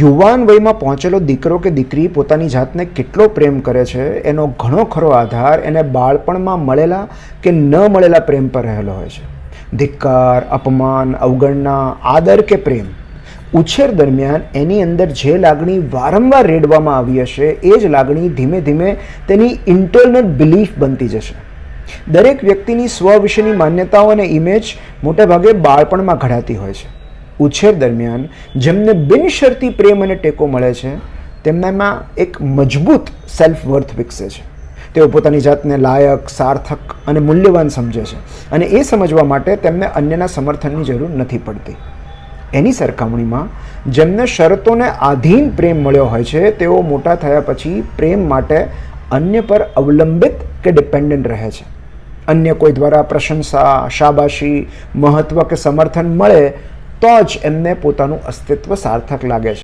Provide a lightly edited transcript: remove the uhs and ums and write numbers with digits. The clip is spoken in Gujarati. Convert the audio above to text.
યુવાન વયમાં પહોંચેલો દીકરો કે દીકરી પોતાની જાતને કેટલો પ્રેમ કરે છે એનો ઘણો ખરો આધાર એને બાળપણમાં મળેલા કે ન મળેલા પ્રેમ પર રહેલો હોય છે. ધિક્કાર, અપમાન, અવગણના, આદર કે પ્રેમ, ઉછેર દરમિયાન એની અંદર જે લાગણી વારંવાર રેડવામાં આવી હશે એ જ લાગણી ધીમે ધીમે તેની ઇન્ટરનલ બિલીફ બનતી જશે. દરેક વ્યક્તિની સ્વ વિશેની માન્યતાઓ અને ઇમેજ મોટેભાગે બાળપણમાં ઘડાતી હોય છે. ઉછેર દરમિયાન જેમને બિનશરતી પ્રેમ અને ટેકો મળે છે તેમનામાં એક મજબૂત સેલ્ફ વર્થ વિકસે છે. તેઓ પોતાની જાતને લાયક, સાર્થક અને મૂલ્યવાન સમજે છે અને એ સમજવા માટે તેમને અન્યના સમર્થનની જરૂર નથી પડતી. એની સરખામણીમાં જેમને શરતોને આધીન પ્રેમ મળ્યો હોય છે તેઓ મોટા થયા પછી પ્રેમ માટે અન્ય પર અવલંબિત કે ડિપેન્ડન્ટ રહે છે. અન્ય કોઈ દ્વારા પ્રશંસા, શાબાશી, મહત્વ કે સમર્થન મળે તો જ એમને પોતાનું અસ્તિત્વ સાર્થક લાગે છે.